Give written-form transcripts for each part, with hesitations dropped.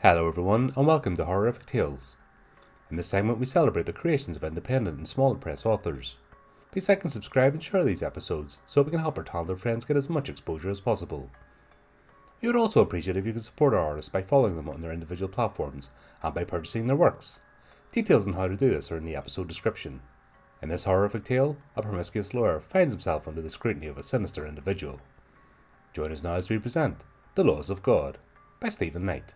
Hello everyone, and welcome to Horrorific Tales. In this segment we celebrate the creations of independent and small press authors. Please like and subscribe and share these episodes so we can help our talented friends get as much exposure as possible. We would also appreciate if you could support our artists by following them on their individual platforms and by purchasing their works. Details on how to do this are in the episode description. In this horrific tale, a promiscuous lawyer finds himself under the scrutiny of a sinister individual. Join us now as we present The Laws of God by Stephen Knight.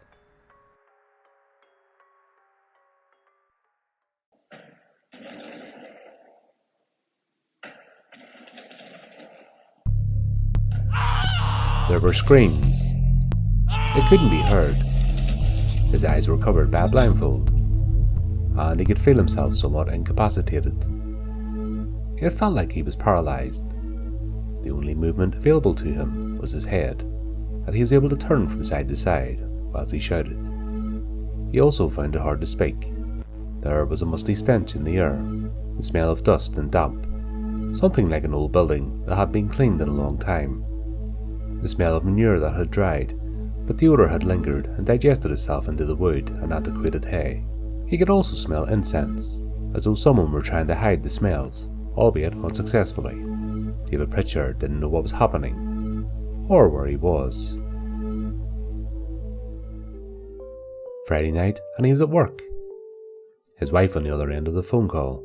There were screams. They couldn't be heard. His eyes were covered by a blindfold, and he could feel himself somewhat incapacitated. It felt like he was paralysed. The only movement available to him was his head, and he was able to turn from side to side whilst he shouted. He also found it hard to speak. There was a musty stench in the air, the smell of dust and damp, something like an old building that had been cleaned in a long time. The smell of manure that had dried, but the odour had lingered and digested itself into the wood and antiquated hay. He could also smell incense, as though someone were trying to hide the smells, albeit unsuccessfully. David Pritchard didn't know what was happening, or where he was. Friday night, and he was at work. His wife on the other end of the phone call.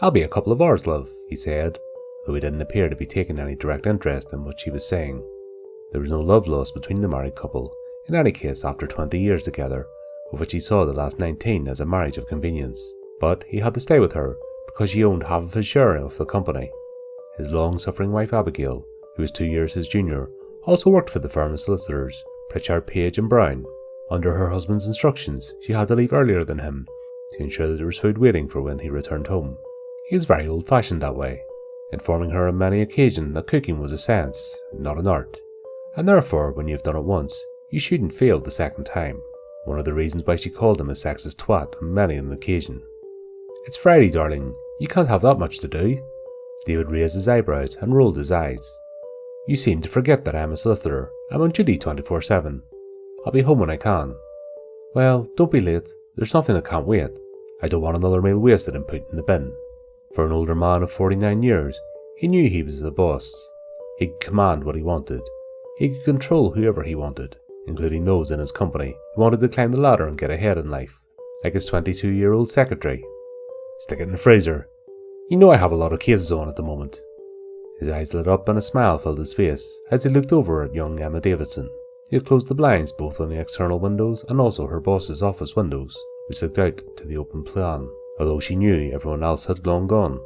"I'll be a couple of hours, love," he said, though he didn't appear to be taking any direct interest in what she was saying. There was no love lost between the married couple, in any case after 20 years together, of which he saw the last 19 as a marriage of convenience. But he had to stay with her because she owned half of his share of the company. His long-suffering wife Abigail, who was 2 years his junior, also worked for the firm of solicitors, Pritchard, Page and Brown. Under her husband's instructions, she had to leave earlier than him to ensure that there was food waiting for when he returned home. He was very old-fashioned that way, informing her on many occasions that cooking was a science, not an art, and therefore when you've done it once, you shouldn't fail the second time. One of the reasons why she called him a sexist twat on many an occasion. "It's Friday, darling. You can't have that much to do." David raised his eyebrows and rolled his eyes. "You seem to forget that I'm a solicitor. I'm on duty 24/7. I'll be home when I can." "Well, don't be late. There's nothing that can't wait. I don't want another meal wasted and put in the bin." For an older man of 49 years, he knew he was the boss. He could command what he wanted. He could control whoever he wanted, including those in his company who wanted to climb the ladder and get ahead in life, like his 22-year-old secretary. "Stick it in the freezer. You know I have a lot of cases on at the moment." His eyes lit up and a smile filled his face as he looked over at young Emma Davidson. He had closed the blinds both on the external windows and also her boss's office windows, which looked out to the open plan, although she knew everyone else had long gone.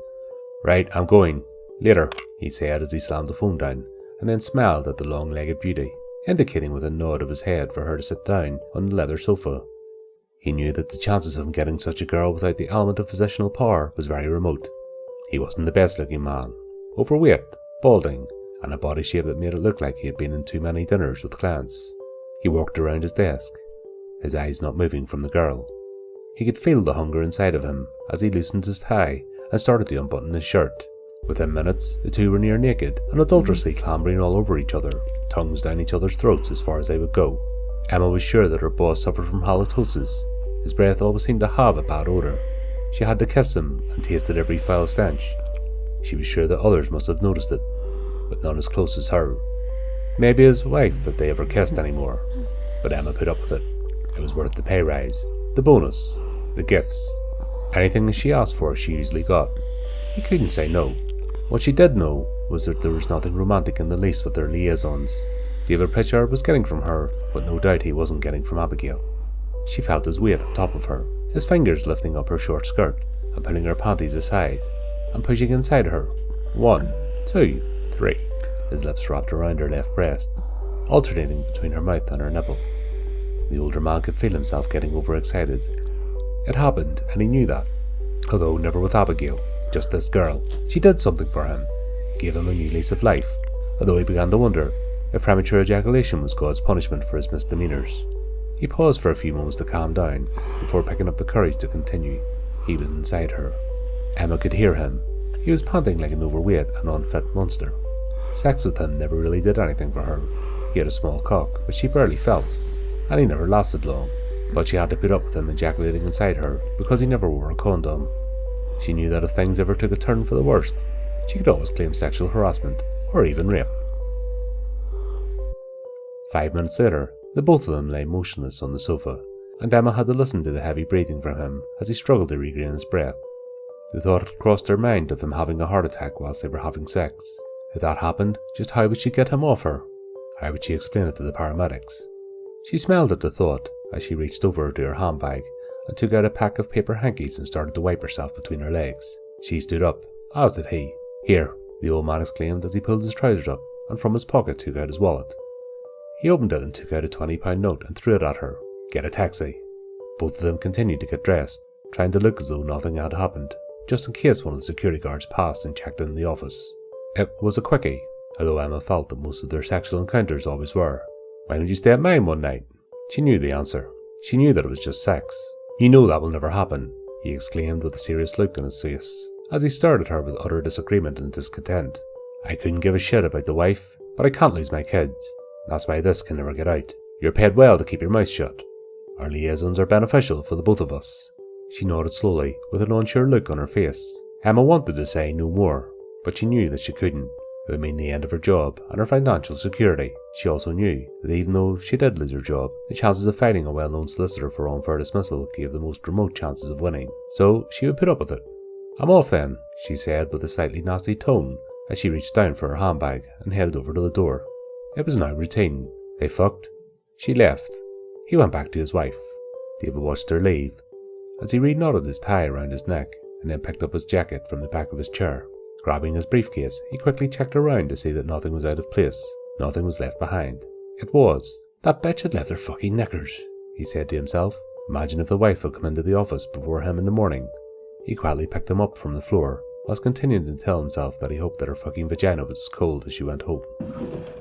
"Right, I'm going. Later," he said as he slammed the phone down, and then smiled at the long-legged beauty, indicating with a nod of his head for her to sit down on the leather sofa. He knew that the chances of him getting such a girl without the element of positional power was very remote. He wasn't the best-looking man, overweight, balding, and a body shape that made it look like he had been in too many dinners with clients. He walked around his desk, his eyes not moving from the girl. He could feel the hunger inside of him as he loosened his tie and started to unbutton his shirt. Within minutes, the two were near naked and adulterously clambering all over each other, tongues down each other's throats as far as they would go. Emma was sure that her boss suffered from halitosis. His breath always seemed to have a bad odour. She had to kiss him and tasted every foul stench. She was sure that others must have noticed it, but none as close as her. Maybe his wife if they ever kissed anymore, but Emma put up with it. It was worth the pay rise, the bonus, the gifts. Anything that she asked for she usually got. He couldn't say no. What she did know was that there was nothing romantic in the least with their liaisons. David Pritchard was getting from her what no doubt he wasn't getting from Abigail. She felt his weight on top of her, his fingers lifting up her short skirt and pulling her panties aside and pushing inside her. 1, 2, 3. His lips wrapped around her left breast, alternating between her mouth and her nipple. The older man could feel himself getting overexcited. It happened, and he knew that, although never with Abigail. Just this girl. She did something for him, gave him a new lease of life, although he began to wonder if premature ejaculation was God's punishment for his misdemeanours. He paused for a few moments to calm down, before picking up the courage to continue. He was inside her. Emma could hear him. He was panting like an overweight and unfit monster. Sex with him never really did anything for her. He had a small cock, which she barely felt. and he never lasted long, but she had to put up with him ejaculating inside her because he never wore a condom. She knew that if things ever took a turn for the worst, she could always claim sexual harassment, or even rape. 5 minutes later, the both of them lay motionless on the sofa, and Emma had to listen to the heavy breathing from him as he struggled to regain his breath. The thought had crossed her mind of him having a heart attack whilst they were having sex. If that happened, just how would she get him off her? How would she explain it to the paramedics? She smiled at the thought as she reached over to her handbag and took out a pack of paper hankies and started to wipe herself between her legs. She stood up, as did he. "Here," the old man exclaimed as he pulled his trousers up and from his pocket took out his wallet. He opened it and took out a £20 note and threw it at her. "Get a taxi." Both of them continued to get dressed, trying to look as though nothing had happened, just in case one of the security guards passed and checked in the office. It was a quickie, although Emma felt that most of their sexual encounters always were. "Why don't you stay at mine one night?" She knew the answer. She knew that it was just sex. "You know that will never happen," he exclaimed with a serious look on his face, as he stared at her with utter disagreement and discontent. "I couldn't give a shit about the wife, but I can't lose my kids. That's why this can never get out. You're paid well to keep your mouth shut. Our liaisons are beneficial for the both of us." She nodded slowly, with an unsure look on her face. Emma wanted to say no more, but she knew that she couldn't. It would mean the end of her job and her financial security. She also knew that even though she did lose her job, the chances of finding a well-known solicitor for unfair dismissal gave the most remote chances of winning, so she would put up with it. "I'm off then," she said with a slightly nasty tone as she reached down for her handbag and headed over to the door. It was now routine. They fucked. She left. He went back to his wife. David watched her leave as he reknotted his tie around his neck and then picked up his jacket from the back of his chair. Grabbing his briefcase, he quickly checked around to see that nothing was out of place. Nothing was left behind. It was. That bitch had left her fucking knickers, he said to himself. Imagine if the wife had come into the office before him in the morning. He quietly picked them up from the floor, whilst continuing to tell himself that he hoped that her fucking vagina was as cold as she went home.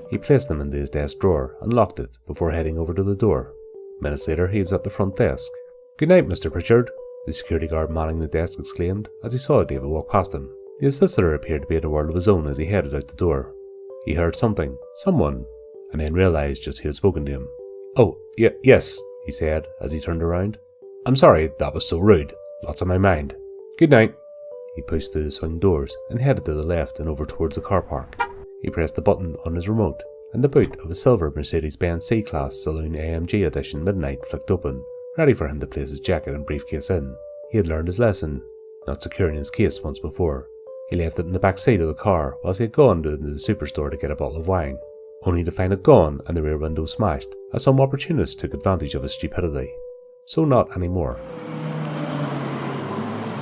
He placed them into his desk drawer and locked it before heading over to the door. Minutes later, he was at the front desk. "Good night, Mr. Pritchard," the security guard manning the desk exclaimed as he saw David walk past him. The solicitor appeared to be in a world of his own as he headed out the door. He heard something, someone, and then realised just who had spoken to him. "Oh, yes," he said as he turned around. "I'm sorry, that was so rude. Lots on my mind. Good night." He pushed through the swing doors and headed to the left and over towards the car park. He pressed the button on his remote, and the boot of a silver Mercedes-Benz C-Class Saloon AMG Edition Midnight flicked open, ready for him to place his jacket and briefcase in. He had learned his lesson, not securing his case once before. He left it in the back seat of the car whilst he had gone to the superstore to get a bottle of wine, only to find it gone and the rear window smashed as some opportunist took advantage of his stupidity. So not anymore.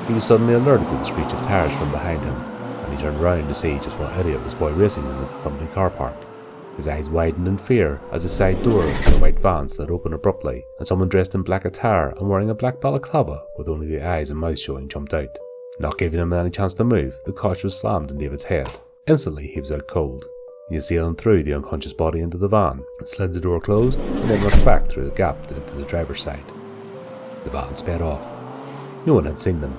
He was suddenly alerted to the screech of tires from behind him, and he turned round to see just what idiot was boy racing in the company car park. His eyes widened in fear as the side door of the white van slid open abruptly, and someone dressed in black attire and wearing a black balaclava with only the eyes and mouth showing jumped out. Not giving him any chance to move, the couch was slammed in David's head. Instantly, he was out cold. He sailed through the unconscious body into the van, slid the door closed, and then rushed back through the gap into the driver's side. The van sped off. No one had seen them.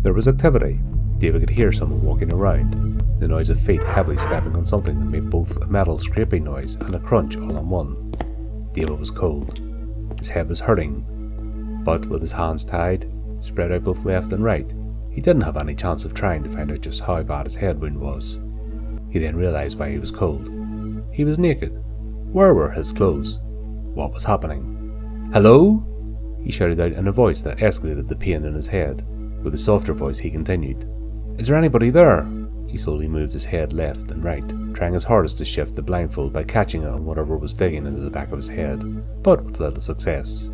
There was activity. David could hear someone walking around. The noise of feet heavily stepping on something that made both a metal scraping noise and a crunch all in one. David was cold. His head was hurting, but with his hands tied, spread out both left and right, he didn't have any chance of trying to find out just how bad his head wound was. He then realised why he was cold. He was naked. Where were his clothes? What was happening? "Hello?" he shouted out in a voice that escalated the pain in his head. With a softer voice he continued, "Is there anybody there?" He slowly moved his head left and right, trying his hardest to shift the blindfold by catching it on whatever was digging into the back of his head, but with little success.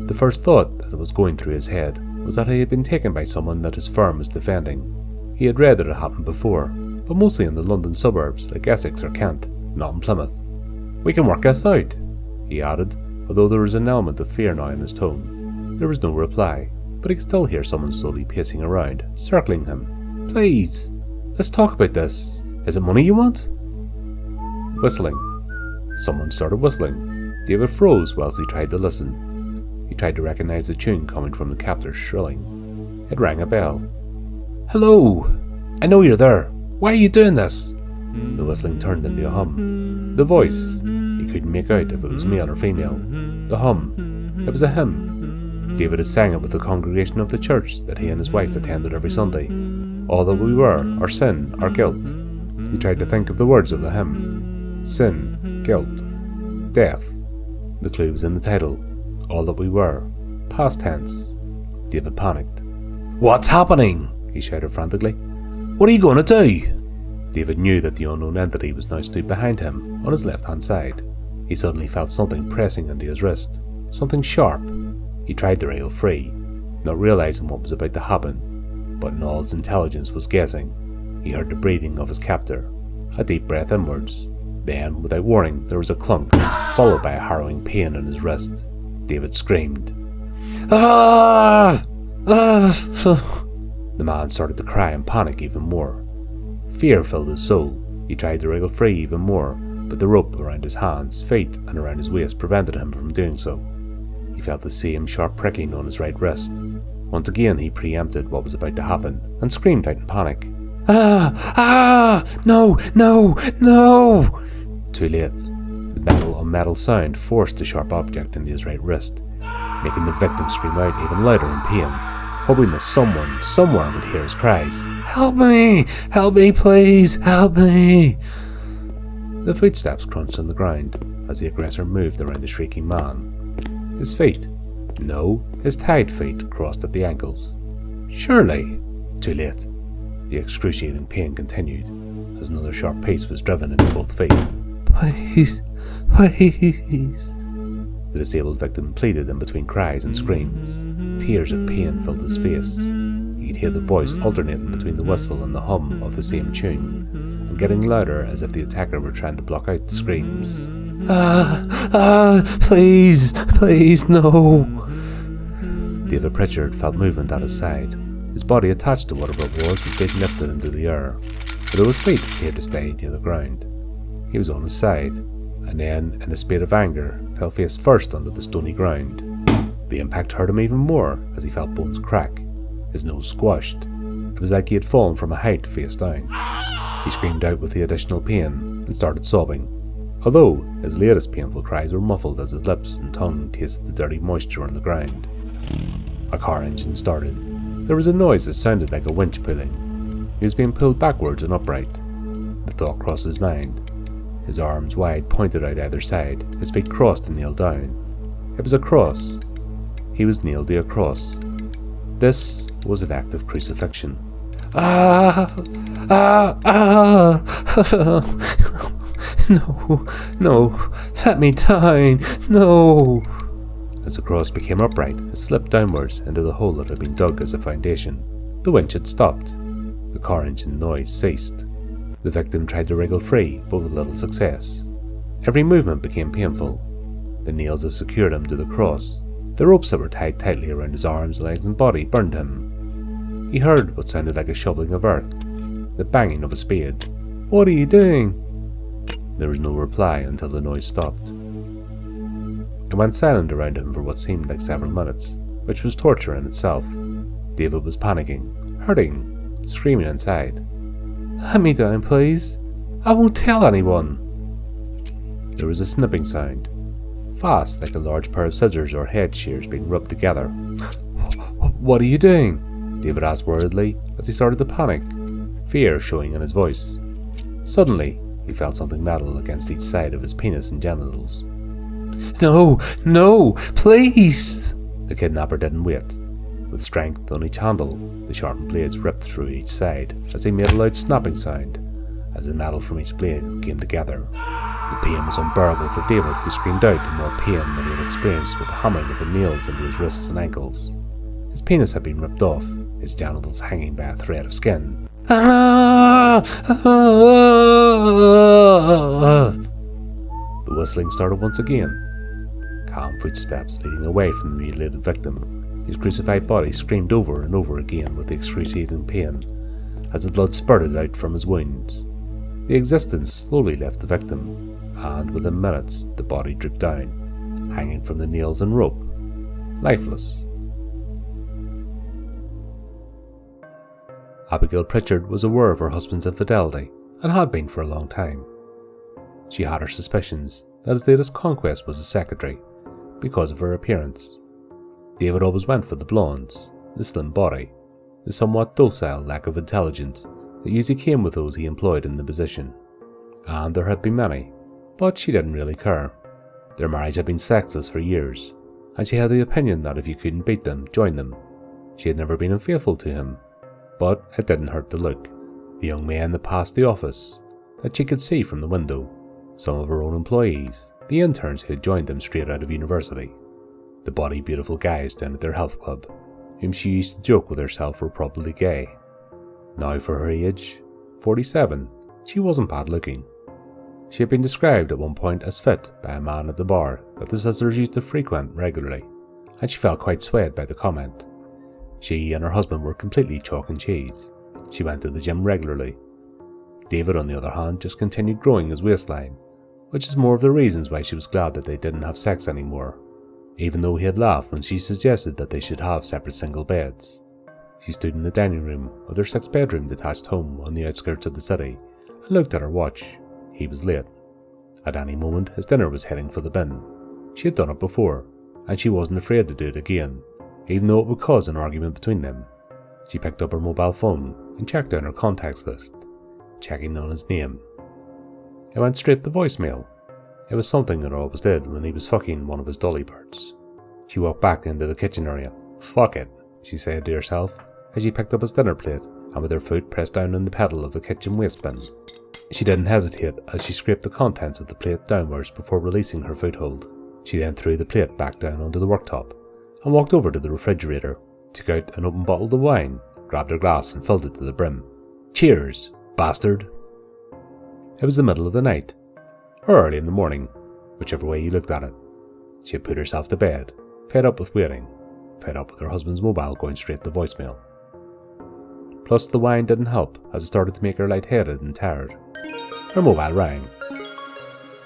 The first thought that was going through his head was that he had been taken by someone that his firm was defending. He had read that it happened before, but mostly in the London suburbs like Essex or Kent, not in Plymouth. "We can work this out," he added, although there was an element of fear now in his tone. There was no reply, but he could still hear someone slowly pacing around, circling him. "Please, let's talk about this. Is it money you want?" Whistling. Someone started whistling. David froze whilst he tried to listen. He tried to recognise the tune coming from the captor's shrilling. It rang a bell. "Hello! I know you're there. Why are you doing this?" The whistling turned into a hum. The voice, he couldn't make out if it was male or female. The hum, it was a hymn. David had sang it with the congregation of the church that he and his wife attended every Sunday. All that we were, our sin, our guilt. He tried to think of the words of the hymn. Sin, guilt, death. The clue was in the title. All that we were. Past tense. David panicked. "What's happening?" he shouted frantically. "What are you going to do?" David knew that the unknown entity was now stood behind him, on his left-hand side. He suddenly felt something pressing into his wrist. Something sharp. He tried to wriggle free, not realizing what was about to happen, but in all his intelligence was guessing. He heard the breathing of his captor, a deep breath inwards. Then, without warning, there was a clunk, followed by a harrowing pain in his wrist. David screamed. "Ah! Ah!" The man started to cry and panic even more. Fear filled his soul. He tried to wriggle free even more, but the rope around his hands, feet, and around his waist prevented him from doing so. He felt the same sharp pricking on his right wrist. Once again he preempted what was about to happen, and screamed out in panic. "Ah! Ah! No! No! No!" Too late. The metal-on-metal sound forced the sharp object into his right wrist, making the victim scream out even louder in pain, hoping that someone, somewhere would hear his cries. "Help me! Help me, please! Help me!" The footsteps crunched on the ground as the aggressor moved around the shrieking man. His feet, no, his tied feet crossed at the ankles. Surely. Too late. The excruciating pain continued as another sharp piece was driven into both feet. "Please, please." The disabled victim pleaded in between cries and screams. Tears of pain filled his face. He could hear the voice alternating between the whistle and the hum of the same tune, and getting louder as if the attacker were trying to block out the screams. Please, please, no." David Pritchard felt movement at his side. His body attached to whatever it was being lifted into the air, although his feet appeared to stay near the ground. He was on his side, and then, in a spate of anger, fell face first onto the stony ground. The impact hurt him even more as he felt bones crack, his nose squashed. It was like he had fallen from a height face down. He screamed out with the additional pain and started sobbing, although his latest painful cries were muffled as his lips and tongue tasted the dirty moisture on the ground. A car engine started. There was a noise that sounded like a winch pulling. He was being pulled backwards and upright. The thought crossed his mind. His arms wide pointed out either side, his feet crossed and nailed down. It was a cross. He was nailed to a cross. This was an act of crucifixion. "Ah! Ah! Ah! No! No! Let me down! No!" As the cross became upright, it slipped downwards into the hole that had been dug as a foundation. The winch had stopped. The car engine noise ceased. The victim tried to wriggle free, but with little success. Every movement became painful. The nails that secured him to the cross, the ropes that were tied tightly around his arms, legs and body burned him. He heard what sounded like a shoveling of earth, the banging of a spade. "What are you doing?" There was no reply until the noise stopped. It went silent around him for what seemed like several minutes, which was torture in itself. David was panicking, hurting, screaming inside. "Let me down, please. I won't tell anyone." There was a snipping sound, fast like a large pair of scissors or head shears being rubbed together. "What are you doing?" David asked worriedly as he started to panic, fear showing in his voice. Suddenly, he felt something metal against each side of his penis and genitals. "No, no, please!" The kidnapper didn't wait. With strength on each handle, the sharpened blades ripped through each side as they made a loud snapping sound as the metal from each blade came together. The pain was unbearable for David, who screamed out in more pain than he had experienced with the hammering of the nails into his wrists and ankles. His penis had been ripped off, his genitals hanging by a thread of skin. The whistling started once again. Calm footsteps leading away from the mutilated victim. His crucified body screamed over and over again with the excruciating pain as the blood spurted out from his wounds. The existence slowly left the victim, and within minutes the body dripped down, hanging from the nails and rope, lifeless. Abigail Pritchard was aware of her husband's infidelity and had been for a long time. She had her suspicions that his latest conquest was his secretary, because of her appearance. David always went for the blondes, the slim body, the somewhat docile lack of intelligence that usually came with those he employed in the position. And there had been many, but she didn't really care. Their marriage had been sexless for years, and she had the opinion that if you couldn't beat them, join them. She had never been unfaithful to him, but it didn't hurt to look. The young men that passed the office, that she could see from the window, some of her own employees, the interns who had joined them straight out of university, the body beautiful guys down at their health club, whom she used to joke with herself were probably gay. Now for her age, 47, she wasn't bad looking. She had been described at one point as fit by a man at the bar that the sisters used to frequent regularly, and she felt quite swayed by the comment. She and her husband were completely chalk and cheese. She went to the gym regularly. David, on the other hand, just continued growing his waistline, which is more of the reasons why she was glad that they didn't have sex anymore, even though he had laughed when she suggested that they should have separate single beds. She stood in the dining room of their 6-bedroom detached home on the outskirts of the city and looked at her watch. He was late. At any moment, his dinner was heading for the bin. She had done it before, and she wasn't afraid to do it again, even though it would cause an argument between them. She picked up her mobile phone and checked down her contacts list, checking on his name. It went straight to voicemail. It was something it always did when he was fucking one of his dolly birds. She walked back into the kitchen area. "Fuck it," she said to herself as she picked up his dinner plate and with her foot pressed down on the pedal of the kitchen waste bin. She didn't hesitate as she scraped the contents of the plate downwards before releasing her foothold. She then threw the plate back down onto the worktop and walked over to the refrigerator, took out an open bottle of wine, grabbed her glass and filled it to the brim. "Cheers, bastard." It was the middle of the night, or early in the morning, whichever way you looked at it. She had put herself to bed, fed up with waiting, fed up with her husband's mobile going straight to voicemail. Plus the wine didn't help as it started to make her lightheaded and tired. Her mobile rang.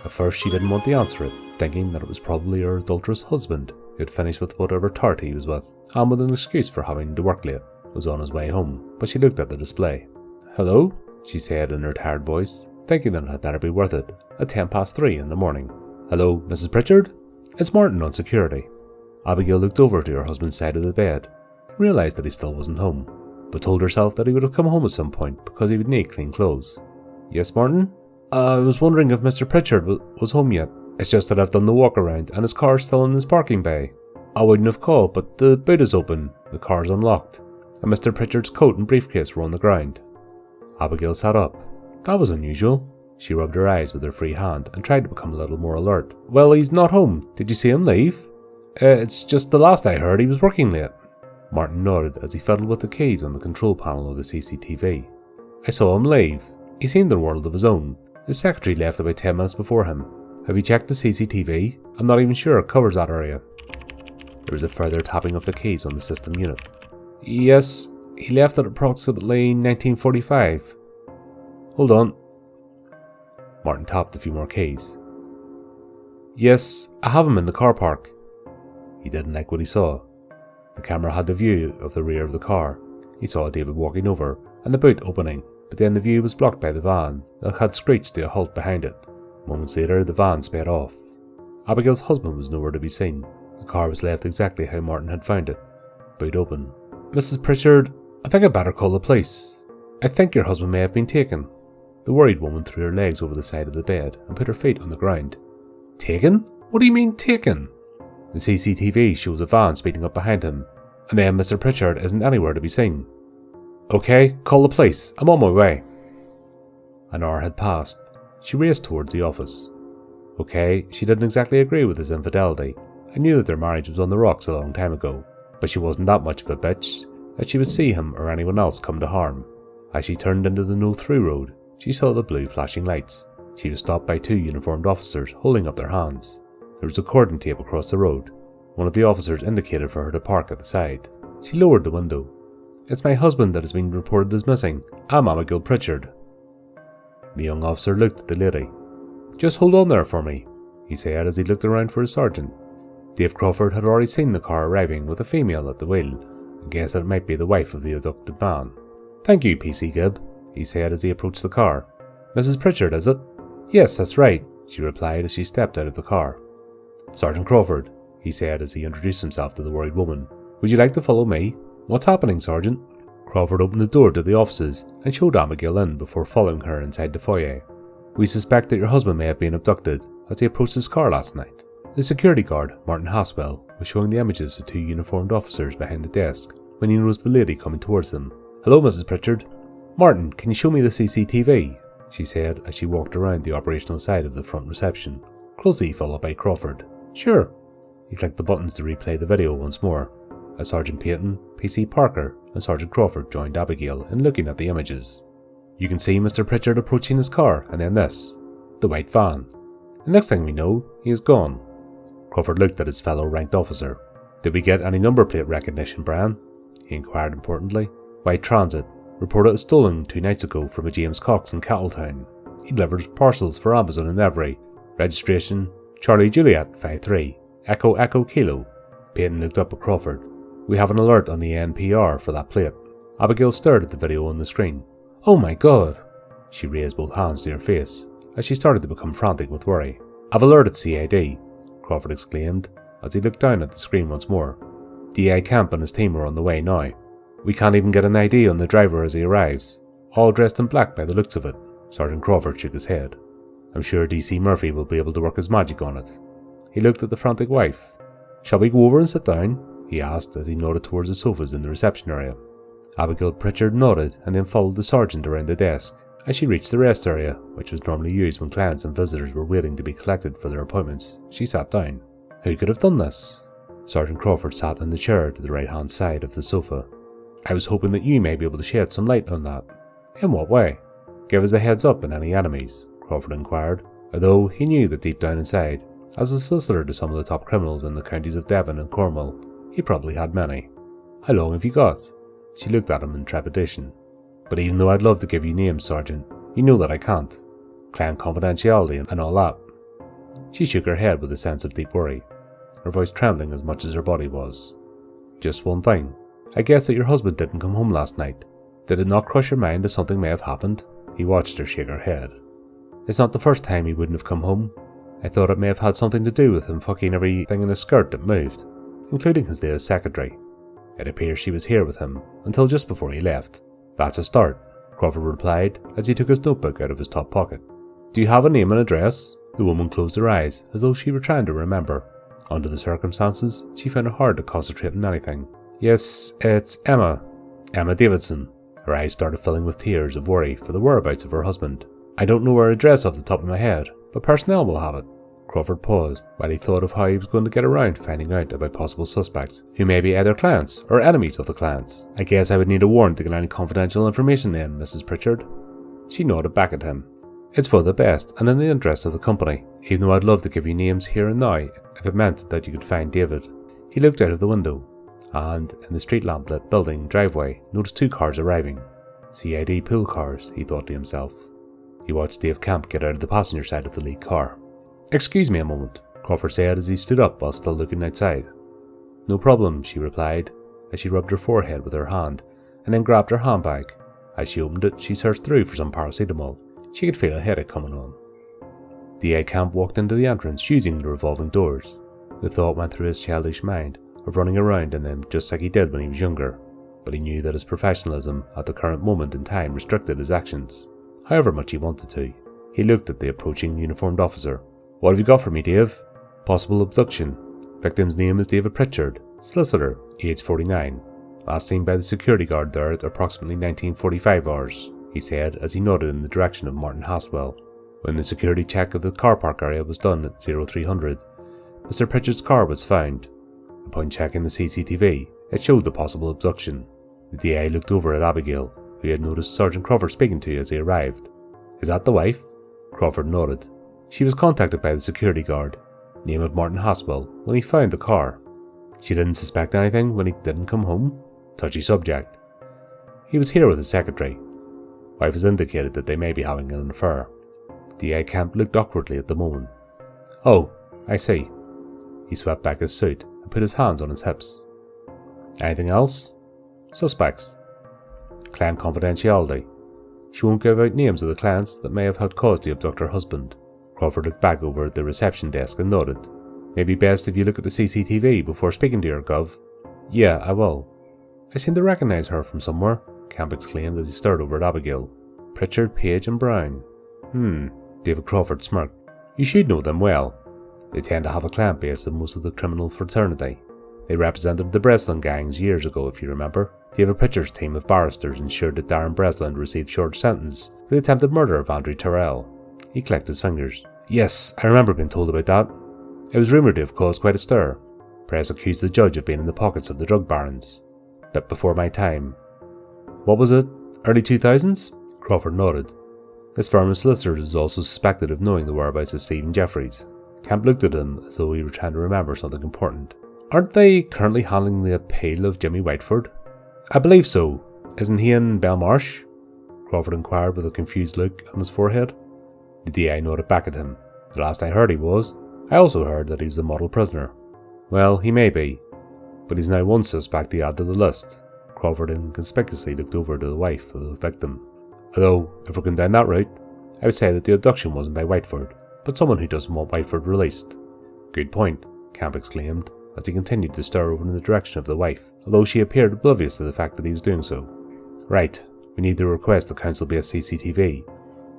At first she didn't want to answer it, thinking that it was probably her adulterous husband who had finished with whatever tart he was with, and with an excuse for having to work late, was on his way home, but she looked at the display. "Hello?" she said in her tired voice, thinking that it had better be worth it, at 3:10 in the morning. "Hello, Mrs. Pritchard? It's Martin on security." Abigail looked over to her husband's side of the bed, and realised that he still wasn't home, but told herself that he would have come home at some point because he would need clean clothes. "Yes, Martin? I was wondering if Mr. Pritchard was home yet. It's just that I've done the walk around and his car's still in his parking bay. I wouldn't have called, but the boot is open, the car's unlocked, and Mr. Pritchard's coat and briefcase were on the ground." Abigail sat up. That was unusual. She rubbed her eyes with her free hand and tried to become a little more alert. "Well, he's not home. Did you see him leave?" It's just the last I heard he was working late." Martin nodded as he fiddled with the keys on the control panel of the CCTV. "I saw him leave. He seemed in a world of his own. His secretary left about 10 minutes before him. Have you checked the CCTV? I'm not even sure it covers that area." There was a further tapping of the keys on the system unit. "Yes, he left at approximately 1945. Hold on." Martin tapped a few more keys. "Yes, I have him in the car park." He didn't like what he saw. The camera had the view of the rear of the car. He saw David walking over and the boot opening, but then the view was blocked by the van that had screeched to a halt behind it. Moments later, the van sped off. Abigail's husband was nowhere to be seen. The car was left exactly how Martin had found it. Boot open. "Mrs. Pritchard, I think I'd better call the police. I think your husband may have been taken." The worried woman threw her legs over the side of the bed and put her feet on the ground. "Taken? What do you mean, taken?" "The CCTV shows a van speeding up behind him, and then Mr. Pritchard isn't anywhere to be seen." "Okay, call the police. I'm on my way." An hour had passed. She raced towards the office. Okay, she didn't exactly agree with his infidelity. I knew that their marriage was on the rocks a long time ago, but she wasn't that much of a bitch that she would see him or anyone else come to harm. As she turned into the no-through road, she saw the blue flashing lights. She was stopped by 2 uniformed officers holding up their hands. There was a cordon tape across the road. One of the officers indicated for her to park at the side. She lowered the window. "It's my husband that has been reported as missing. I'm Abigail Pritchard." The young officer looked at the lady. "Just hold on there for me," he said as he looked around for his sergeant. Dave Crawford had already seen the car arriving with a female at the wheel, and guessed that it might be the wife of the abducted man. "Thank you, PC Gibb," he said as he approached the car. Mrs. Pritchard, is it? Yes, that's right, she replied as she stepped out of the car. Sergeant Crawford, he said as he introduced himself to the worried woman. Would you like to follow me? What's happening, Sergeant? Crawford opened the door to the offices and showed Abigail in before following her inside the foyer. We suspect that your husband may have been abducted as he approached his car last night. The security guard, Martin Haswell, was showing the images of two uniformed officers behind the desk when he noticed the lady coming towards them. Hello, Mrs. Pritchard. Martin, can you show me the CCTV? She said as she walked around the operational side of the front reception, closely followed by Crawford. Sure. He clicked the buttons to replay the video once more, as Sergeant Peyton, PC Parker, and Sergeant Crawford joined Abigail in looking at the images. You can see Mr. Pritchard approaching his car, and then this, the white van. The next thing we know, he is gone. Crawford looked at his fellow ranked officer. Did we get any number plate recognition, Bran? He inquired importantly. White Transit, reported as stolen 2 nights ago from a James Cox in Kettletown. He delivers parcels for Amazon in Every. Registration, Charlie Juliet 53, Echo Echo Kilo. Peyton looked up at Crawford. We have an alert on the NPR for that plate. Abigail stared at the video on the screen. Oh my god! She raised both hands to her face as she started to become frantic with worry. I've alerted CID, Crawford exclaimed as he looked down at the screen once more. DI Camp and his team are on the way now. We can't even get an ID on the driver as he arrives, all dressed in black by the looks of it. Sergeant Crawford shook his head. I'm sure DC Murphy will be able to work his magic on it. He looked at the frantic wife. Shall we go over and sit down? He asked as he nodded towards the sofas in the reception area. Abigail Pritchard nodded and then followed the sergeant around the desk. As she reached the rest area, which was normally used when clients and visitors were waiting to be collected for their appointments, she sat down. Who could have done this? Sergeant Crawford sat in the chair to the right-hand side of the sofa. I was hoping that you may be able to shed some light on that. In what way? Give us a heads up on any enemies, Crawford inquired, although he knew that deep down inside, as a solicitor to some of the top criminals in the counties of Devon and Cornwall, he probably had many. How long have you got? She looked at him in trepidation. But even though I'd love to give you names, Sergeant, you know that I can't. Client confidentiality and all that. She shook her head with a sense of deep worry, her voice trembling as much as her body was. Just one thing. I guess that your husband didn't come home last night. Did it not cross your mind that something may have happened? He watched her shake her head. It's not the first time he wouldn't have come home. I thought it may have had something to do with him fucking everything in his skirt that moved, including his latest secretary. It appears she was here with him until just before he left. That's a start, Crawford replied as he took his notebook out of his top pocket. Do you have a name and address? The woman closed her eyes as though she were trying to remember. Under the circumstances, she found it hard to concentrate on anything. Yes, it's Emma. Emma Davidson. Her eyes started filling with tears of worry for the whereabouts of her husband. I don't know her address off the top of my head, but personnel will have it. Crawford paused while he thought of how he was going to get around finding out about possible suspects, who may be either clients or enemies of the clients. I guess I would need a warrant to get any confidential information then, Mrs. Pritchard. She nodded back at him. It's for the best and in the interest of the company, even though I'd love to give you names here and now if it meant that you could find David. He looked out of the window and, in the street lamp-lit building driveway, noticed 2 cars arriving. CID pool cars, he thought to himself. He watched Dave Camp get out of the passenger side of the lead car. Excuse me a moment, Crawford said as he stood up while still looking outside. No problem, she replied, as she rubbed her forehead with her hand and then grabbed her handbag. As she opened it, she searched through for some paracetamol. She could feel a headache coming on. D.A. Camp walked into the entrance using the revolving doors. The thought went through his childish mind of running around in them just like he did when he was younger, but he knew that his professionalism at the current moment in time restricted his actions, however much he wanted to. He looked at the approaching uniformed officer. What have you got for me, Dave? Possible abduction. Victim's name is David Pritchard, solicitor, age 49. Last seen by the security guard there at approximately 1945 hours, he said as he nodded in the direction of Martin Haswell. When the security check of the car park area was done at 0300, Mr. Pritchard's car was found. Upon checking the CCTV, it showed the possible abduction. The DA looked over at Abigail, who he had noticed Sergeant Crawford speaking to as he arrived. Is that the wife? Crawford nodded. She was contacted by the security guard, name of Martin Haswell, when he found the car. She didn't suspect anything when he didn't come home? Touchy subject. He was here with his secretary. Wife has indicated that they may be having an affair. D.A. Camp looked awkwardly at the moment. Oh, I see. He swept back his suit and put his hands on his hips. Anything else? Suspects. Client confidentiality. She won't give out names of the clients that may have had cause to abduct her husband. Crawford looked back over at the reception desk and nodded. Maybe best if you look at the CCTV before speaking to her, Gov. Yeah, I will. I seem to recognise her from somewhere, Camp exclaimed as he stared over at Abigail. Pritchard, Page and Brown. David Crawford smirked. You should know them well. They tend to have a client base in most of the criminal fraternity. They represented the Breslin gangs years ago, if you remember. David Pritchard's team of barristers ensured that Darren Breslin received short sentence for the attempted murder of Andrew Terrell. He clicked his fingers. Yes, I remember being told about that. It was rumoured to have caused quite a stir. Press accused the judge of being in the pockets of the drug barons. Bit before my time. What was it? Early 2000s? Crawford nodded. This firm of solicitors is also suspected of knowing the whereabouts of Stephen Jeffries. Camp looked at him as though he were trying to remember something important. Aren't they currently handling the appeal of Jimmy Whiteford? I believe so. Isn't he in Belmarsh? Crawford inquired with a confused look on his forehead. The DI nodded back at him. The last I heard he was. I also heard that he was the model prisoner. Well, he may be, but he's now one suspect to add to the list. Crawford inconspicuously looked over to the wife of the victim. Although, if we're going down that route, I would say that the abduction wasn't by Whiteford, but someone who doesn't want Whiteford released. Good point, Camp exclaimed, as he continued to stare over in the direction of the wife, although she appeared oblivious to the fact that he was doing so. Right, we need to request the council-based CCTV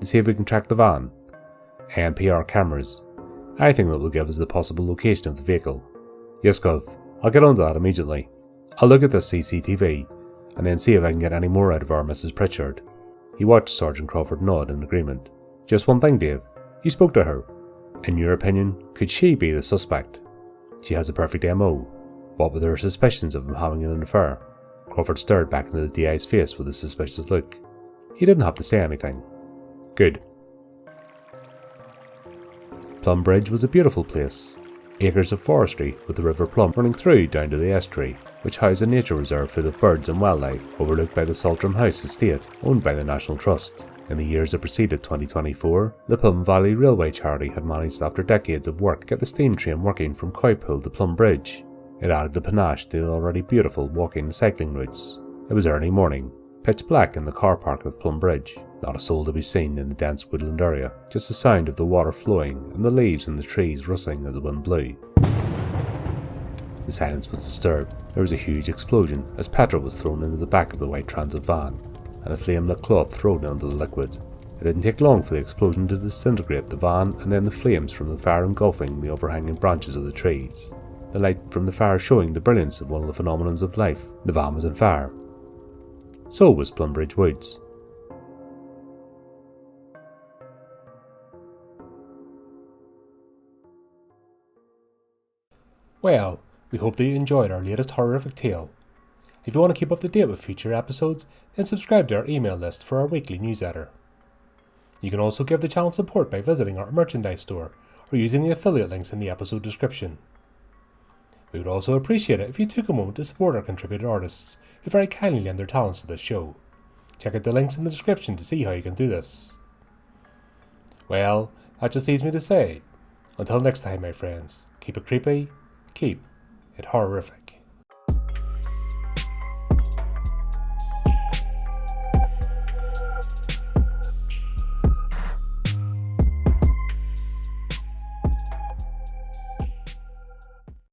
to see if we can track the van. ANPR cameras. I think that will give us the possible location of the vehicle. Yes, Gov. I'll get on to that immediately. I'll look at this CCTV, and then see if I can get any more out of our Mrs. Pritchard. He watched Sergeant Crawford nod in agreement. Just one thing, Dave. You spoke to her. In your opinion, could she be the suspect? She has a perfect MO. What were her suspicions of him having an affair? Crawford stared back into the DI's face with a suspicious look. He didn't have to say anything. Good. Plum Bridge was a beautiful place. Acres of forestry with the River Plum running through down to the estuary, which housed a nature reserve full of birds and wildlife, overlooked by the Saltram House estate, owned by the National Trust. In the years that preceded 2024, the Plum Valley Railway Charity had managed after decades of work to get the steam train working from Cowpool to Plum Bridge. It added the panache to the already beautiful walking and cycling routes. It was early morning, pitch black in the car park of Plum Bridge. Not a soul to be seen in the dense woodland area, just the sound of the water flowing and the leaves in the trees rustling as the wind blew. The silence was disturbed. There was a huge explosion as petrol was thrown into the back of the white transit van, and a flame-lit cloth thrown onto the liquid. It didn't take long for the explosion to disintegrate the van and then the flames from the fire engulfing the overhanging branches of the trees. The light from the fire showing the brilliance of one of the phenomenons of life. The van was on fire. So was Plum Bridge Woods. Well, we hope that you enjoyed our latest horrific tale. If you want to keep up to date with future episodes, then subscribe to our email list for our weekly newsletter. You can also give the channel support by visiting our merchandise store or using the affiliate links in the episode description. We would also appreciate it if you took a moment to support our contributor artists who very kindly lend their talents to this show. Check out the links in the description to see how you can do this. Well, that just leaves me to say, until next time my friends, keep it creepy, keep it horrific.